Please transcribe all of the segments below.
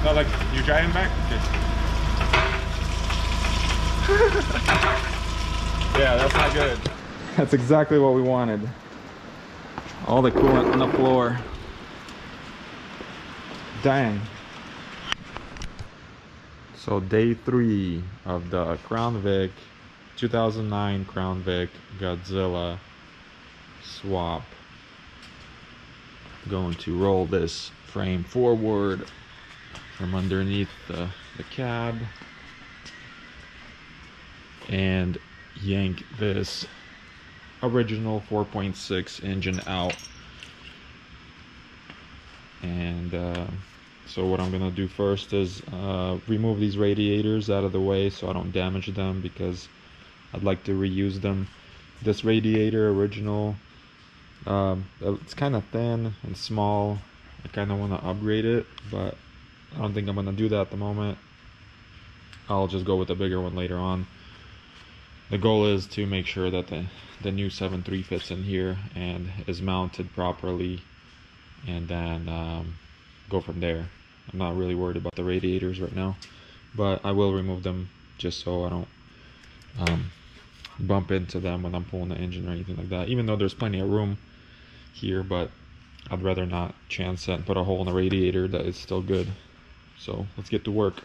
No, like you're driving back? Okay. Yeah, that's not good. That's exactly what we wanted. All the coolant on the floor. Dang. So day 3 of the crownvic 2009 crownvic Godzilla swap. Going to roll this frame forward from underneath the cab and yank this original 4.6 engine out. And so what I'm gonna do first is remove these radiators out of the way so I don't damage them, because I'd like to reuse them. This radiator, original, it's kind of thin and small. I kind of want to upgrade it, but I don't think I'm gonna do that at the moment. I'll just go with a bigger one later on. The goal is to make sure that the new 7.3 fits in here and is mounted properly, and then go from there. I'm not really worried about the radiators right now, but I will remove them just so I don't bump into them when I'm pulling the engine or anything like that, even though there's plenty of room here, but I'd rather not chance it and put a hole in the radiator that is still good. So let's get to work.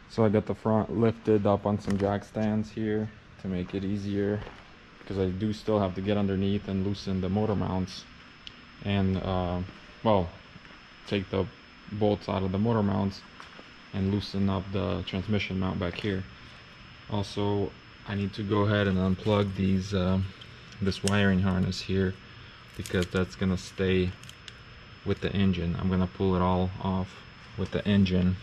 So I got the front lifted up on some jack stands here to make it easier, because I do still have to get underneath and loosen the motor mounts and well, take the bolts out of the motor mounts and loosen up the transmission mount back here. Also, I need to go ahead and unplug these this wiring harness here, because that's gonna stay with the engine. I'm gonna pull it all off with the engine.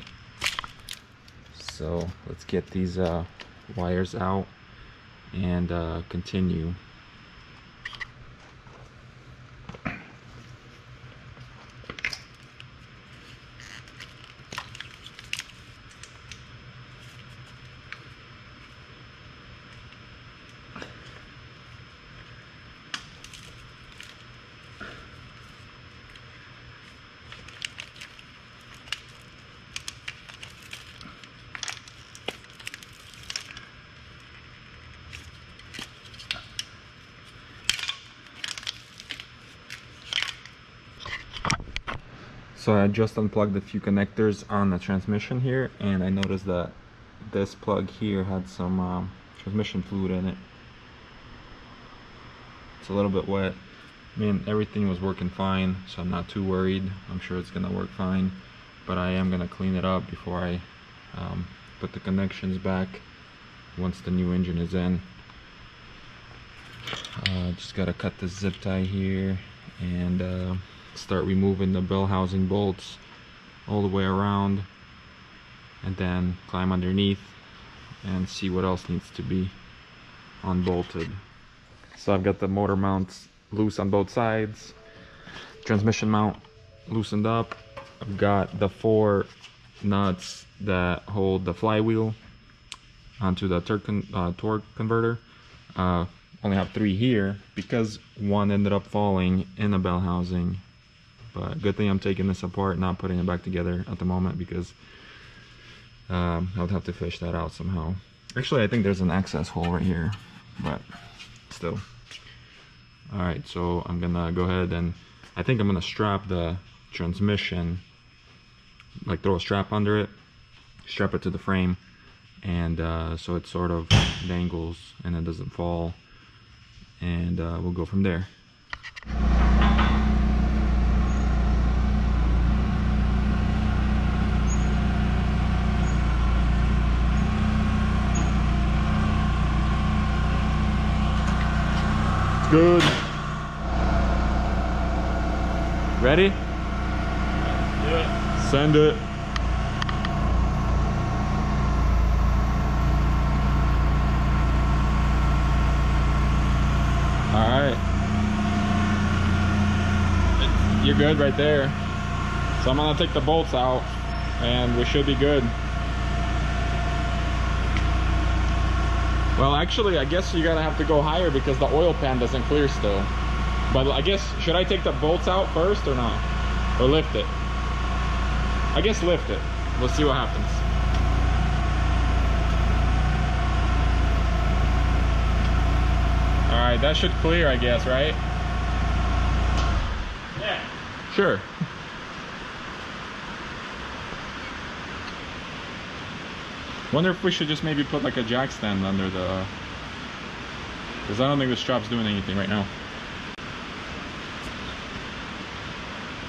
So let's get these wires out and continue. So I just unplugged a few connectors on the transmission here, and I noticed that this plug here had some transmission fluid in it. It's a little bit wet. I mean, everything was working fine, so I'm not too worried. I'm sure it's gonna work fine, but I am gonna clean it up before I put the connections back once the new engine is in. Just gotta cut the zip tie here and start removing the bell housing bolts all the way around, and then climb underneath and see what else needs to be unbolted. So I've got the motor mounts loose on both sides, transmission mount loosened up. I've got the 4 nuts that hold the flywheel onto the torque converter. Only have 3 here because one ended up falling in the bell housing But good thing I'm taking this apart, not putting it back together at the moment, because I would have to fish that out somehow. Actually, I think there's an access hole right here, but still. All right, so I'm gonna go ahead and I think I'm gonna strap the transmission, like throw a strap under it, strap it to the frame, and so it sort of dangles and it doesn't fall, and we'll go from there. Good. Ready? Do it. Send it. All right. You're good right there. So I'm gonna take the bolts out and we should be good. Well, actually, I guess you're gonna have to go higher because the oil pan doesn't clear still. But I guess, should I take the bolts out first or not? Or lift it? I guess lift it. We'll see what happens. All right, that should clear, I guess, right? Yeah. Sure. Wonder if we should just maybe put like a jack stand under the, because I don't think the strap's doing anything right now.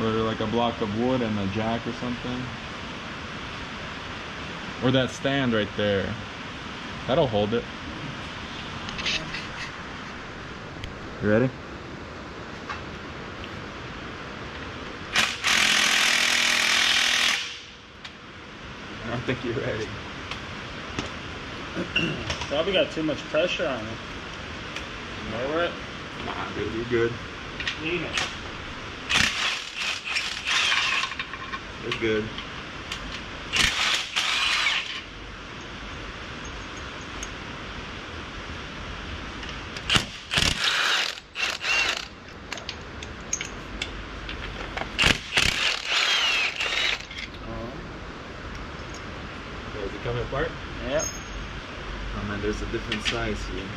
Or like a block of wood and a jack or something. Or that stand right there. That'll hold it. You ready? I don't think you're ready. Probably got too much pressure on it. Lower it. Nah, dude, you're good. Lean it. You're good. Is it coming apart? Yep. Oh man, there's a different size here.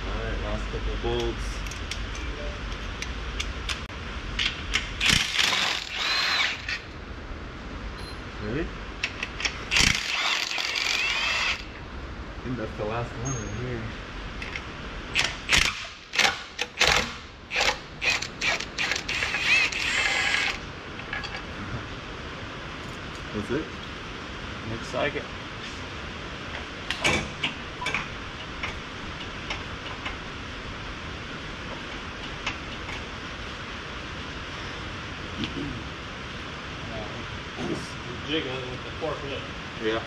Alright, last couple of bolts. Ready? I think that's the last one right here. That's it? Looks like it. Jiggle it with the fork lip. Yeah.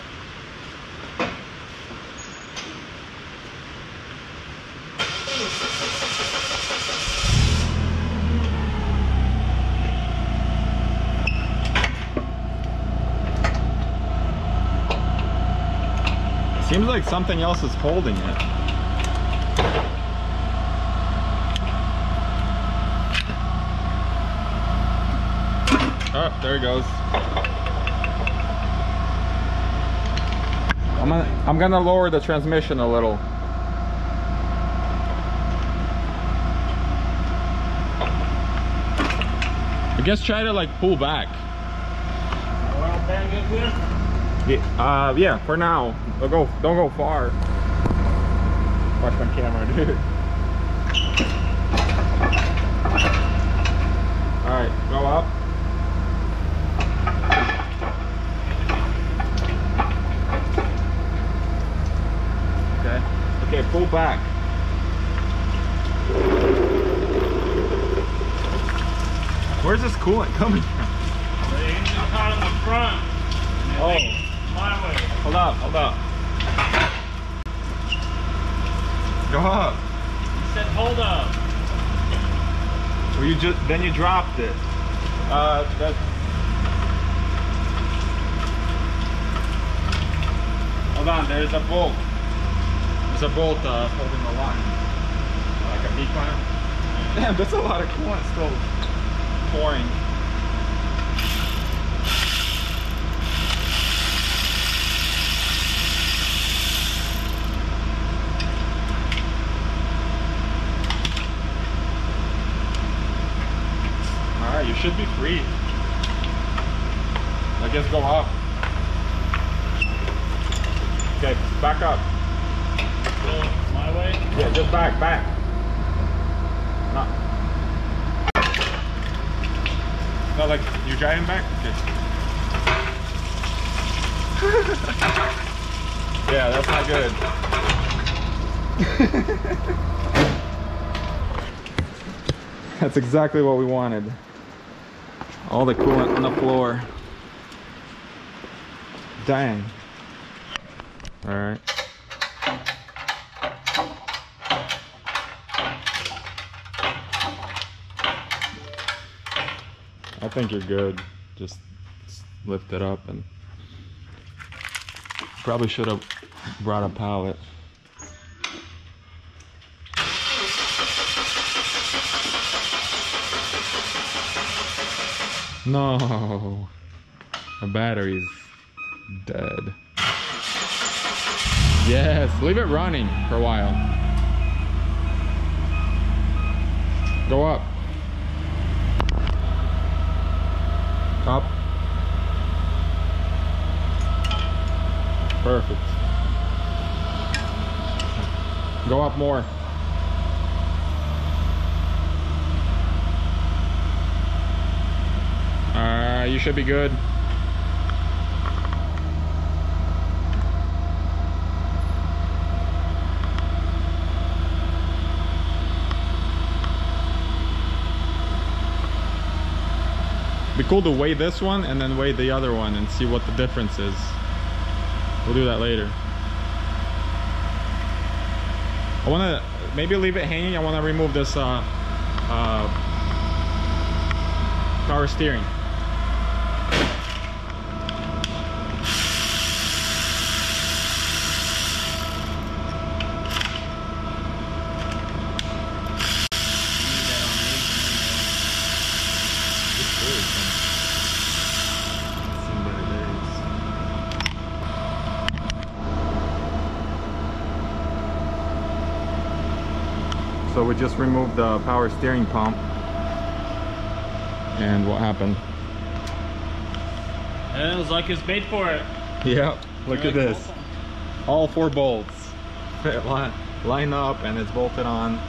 Seems like something else is holding it. Oh, there it goes. I'm gonna lower the transmission a little. I guess try to like pull back. Oil pan good here? Yeah, for now. Don't go far. Watch my camera, dude. Alright, go up. Okay, pull back. Where's this coolant coming from? The engine caught in the front. Oh. My way. Hold up, hold up. Go up. You said hold up. Well, then you dropped it. That's... there's a bolt. There's a bolt holding the line. Like a B-clamp. Damn, that's a lot of coolant still pouring. Alright, you should be free. I guess go up. Okay, back up. Go my way? Yeah, just back. No, like you're driving back? Okay. Yeah, that's not good. That's exactly what we wanted. All the coolant on the floor. Dang. All right. I think you're good. Just lift it up, and probably should have brought a pallet. No, the battery's dead. Yes, leave it running for a while. Go up. Up. Perfect. Go up more. You should be good. Be cool to weigh this one and then weigh the other one and see what the difference is. We'll do that later. I want to maybe leave it hanging. I want to remove this power steering. So we just removed the power steering pump, and what happened? And it was like it's made for it. Yep, look at this. All 4 bolts fit line up, and it's bolted on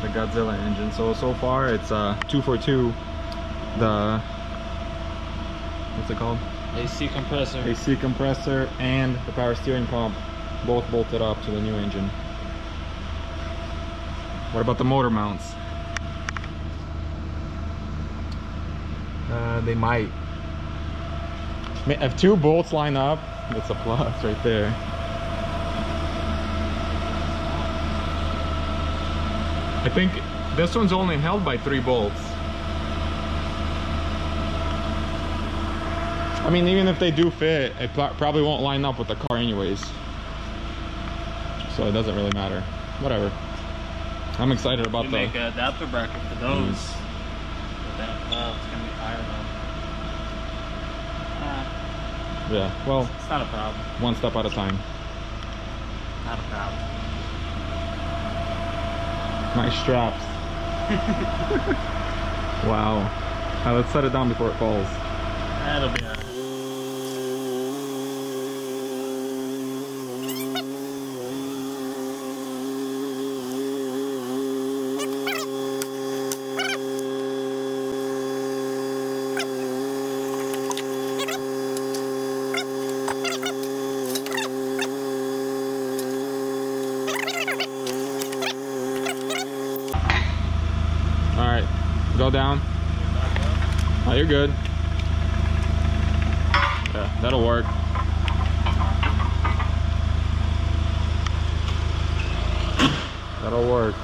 the Godzilla engine. So far it's 2 for 2. The, what's it called? AC compressor. AC compressor and the power steering pump, both bolted up to the new engine. What about the motor mounts? They might. If 2 bolts line up, it's a plus right there. I think this one's only held by 3 bolts. I mean, even if they do fit, it probably won't line up with the car anyways. So it doesn't really matter. Whatever. I'm excited about You the... make an adapter bracket for those. But that, it's gonna be higher though. Yeah, well, It's not a problem. one step at a time. Not a problem. Nice straps. Wow. Alright, let's set it down before it falls. That'll be alright. Alright, go down. Oh, you're good. Yeah, that'll work. That'll work.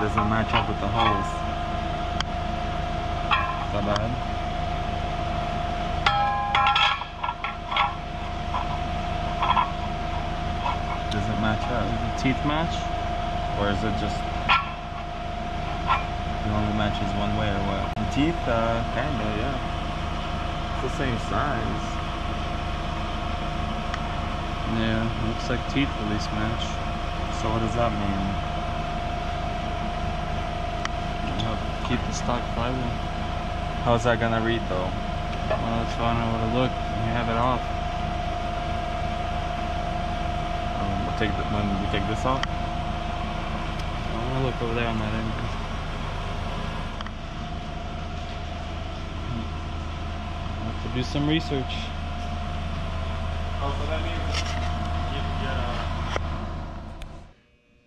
doesn't match up with the hose. Is that bad? Does it match up? Does the teeth match? Or is it just it only matches one way or what? The teeth, kinda, yeah. It's the same size. Yeah, looks like teeth at least match. So what does that mean? Keep the stock flywheel. How's that gonna read though? Well, that's why I know what to look when you have it off. When we take this off? I'm gonna look over there on that end. I'll have to do some research. Oh, so that means you can get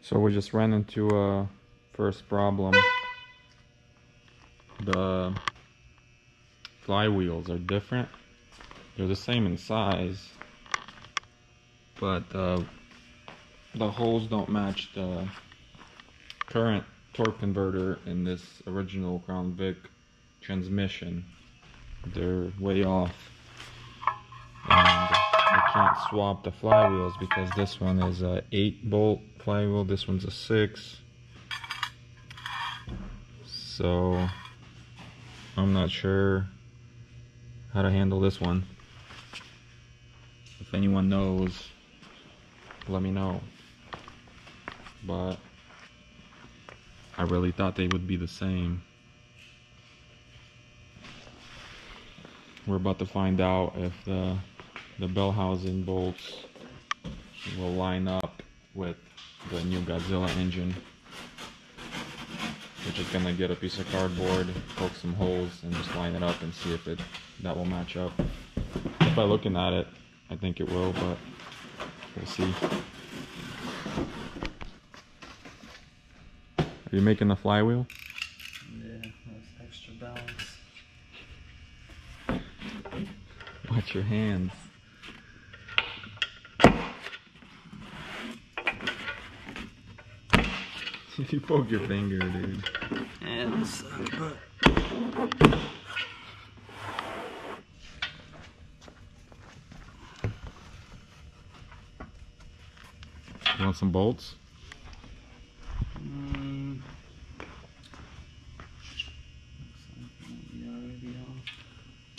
So we just ran into a first problem. The flywheels are different. They're the same in size, but the holes don't match the current torque converter in this original crownvic transmission. They're way off, and I can't swap the flywheels because this one is a 8-bolt flywheel, this one's a 6, so I'm not sure how to handle this one. If anyone knows, let me know. But I really thought they would be the same. We're about to find out if the bell housing bolts will line up with the new Godzilla engine. We're just gonna get a piece of cardboard, poke some holes, and just line it up and see if that will match up. Just by looking at it, I think it will, but we'll see. Are you making the flywheel? Yeah, that's extra balance. Watch your hands. If you poke your finger, dude. Yeah, this sucks, but You want some bolts?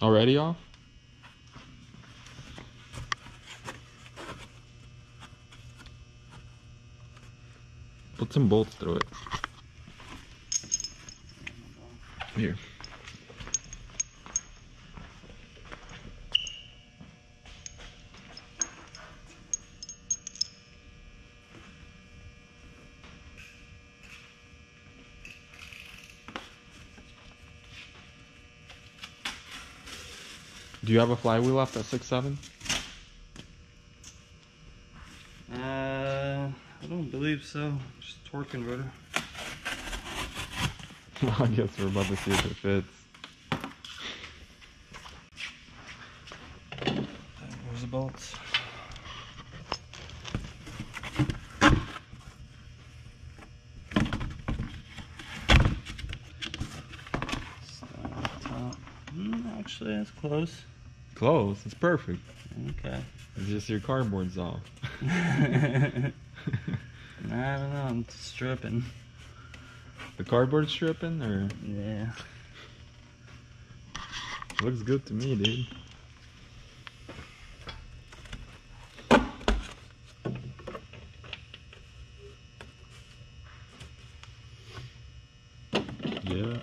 Already off? Put some bolts through it. Here. Do you have a flywheel left at 6.7? I don't believe so. Just torque converter. Well, I guess we're about to see if it fits. Where's the bolts? Actually, that's close. Close? It's perfect. Okay. It's just your cardboard's off. I don't know, I'm stripping. The cardboard's stripping, or? Yeah. Looks good to me, dude. Yeah.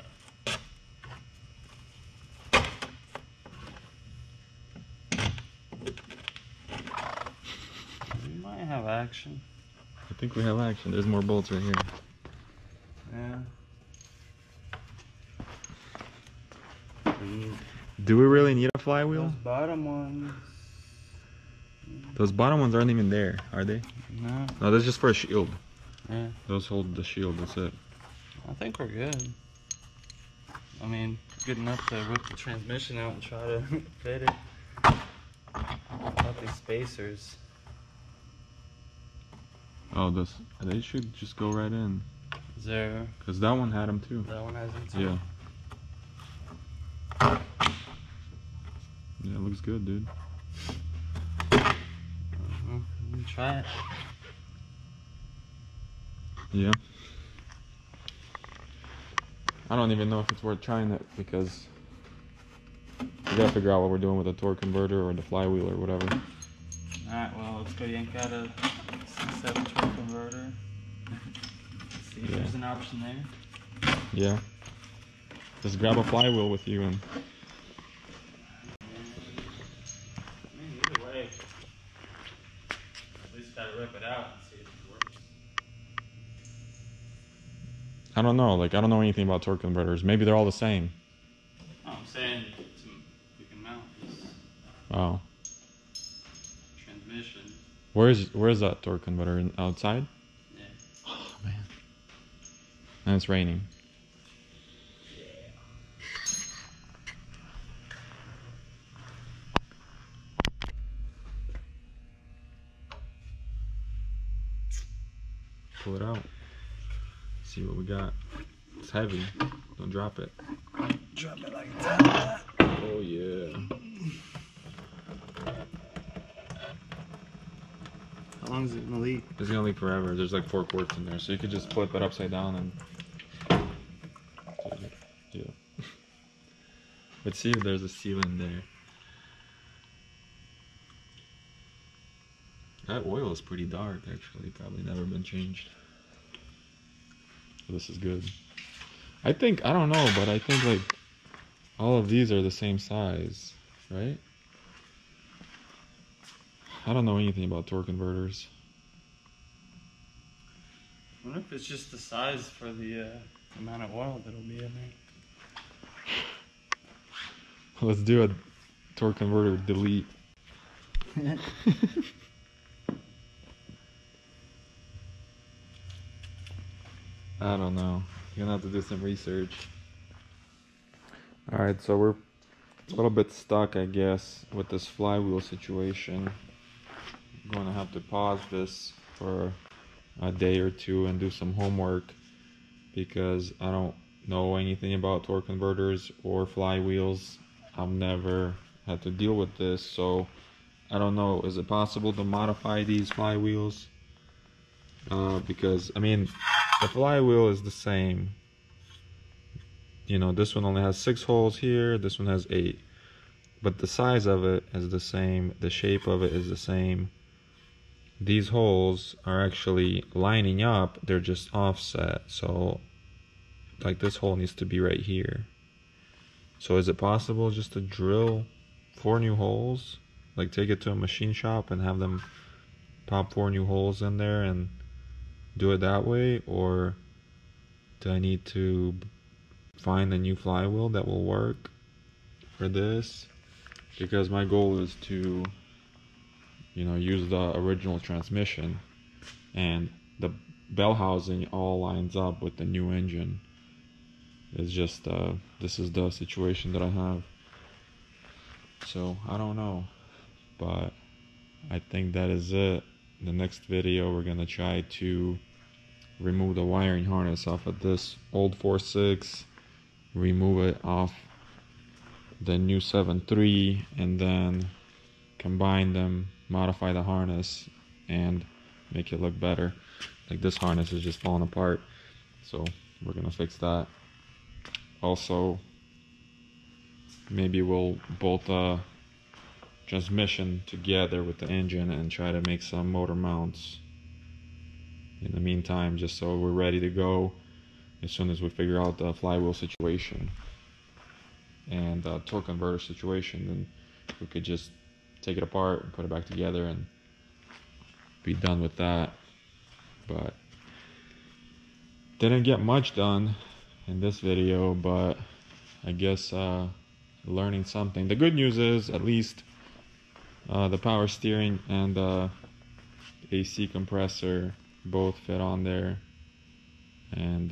We might have action. I think we have action. There's more bolts right here. Yeah. Do we really need a flywheel? Those bottom ones. Those bottom ones aren't even there, are they? No. No, that's just for a shield. Yeah. Those hold the shield, that's it. I think we're good. I mean, good enough to rip the transmission out and try to fit it. About these spacers. Oh, they should just go right in. Is there? Because that one had them too. That one has them too. Yeah. Yeah, it looks good, dude. Let me try it. Yeah. I don't even know if it's worth trying it because we gotta figure out what we're doing with the torque converter or the flywheel or whatever. Alright, well, let's go yank out a 7 torque converter. See if there's an option there. Yeah. Just grab a flywheel with you and... I mean, either way, at least gotta rip it out and see if it works. I don't know, like I don't know anything about torque converters. Maybe they're all the same. No, I'm saying we can mount this Oh. transmission. Where's that torque converter? Outside? Yeah. Oh man. And it's raining. Pull it out. See what we got. It's heavy. Don't drop it. Drop it like that. Oh yeah. How long is it gonna leak? It's gonna leak forever. There's like 4 quarts in there, so you could just flip it upside down and yeah. But see if there's a seal in there. That oil is pretty dark actually, probably never been changed. This is good. I don't know, but I think like all of these are the same size, right? I don't know anything about torque converters. I wonder if it's just the size for the amount of oil that'll be in there. Let's do a torque converter delete. I don't know. You're gonna have to do some research. Alright, so we're a little bit stuck, I guess, with this flywheel situation. I'm gonna have to pause this for a day or two and do some homework because I don't know anything about torque converters or flywheels. I've never had to deal with this, so I don't know. Is it possible to modify these flywheels? Because I mean, the flywheel is the same. You know, this one only has 6 holes here, this one has 8. But the size of it is the same, the shape of it is the same. These holes are actually lining up, they're just offset. So, like this hole needs to be right here. So is it possible just to drill 4 new holes? Like take it to a machine shop and have them pop 4 new holes in there and do it that way? Or do I need to find a new flywheel that will work for this? Because my goal is to, you know, use the original transmission, and the bell housing all lines up with the new engine. It's just this is the situation that I have. So I don't know, but I think that is it. In the next video we're gonna try to remove the wiring harness off of this old 4.6, remove it off the new 7.3, and then combine them, modify the harness and make it look better. Like this harness is just falling apart, so we're gonna fix that. Also, maybe we'll bolt the transmission together with the engine and try to make some motor mounts in the meantime, just so we're ready to go as soon as we figure out the flywheel situation and the torque converter situation. Then we could just take it apart and put it back together and be done with that. But didn't get much done in this video, but I guess learning something. The good news is at least the power steering and the AC compressor both fit on there, and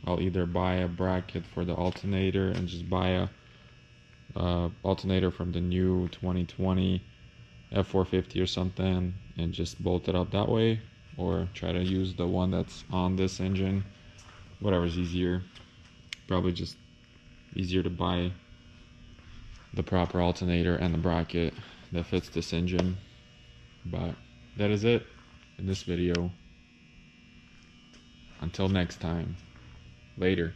I'll either buy a bracket for the alternator and just buy a alternator from the new 2020 F450 or something and just bolt it up that way, or try to use the one that's on this engine. Whatever's easier. Probably just easier to buy the proper alternator and the bracket that fits this engine. But that is it in this video. Until next time. Later.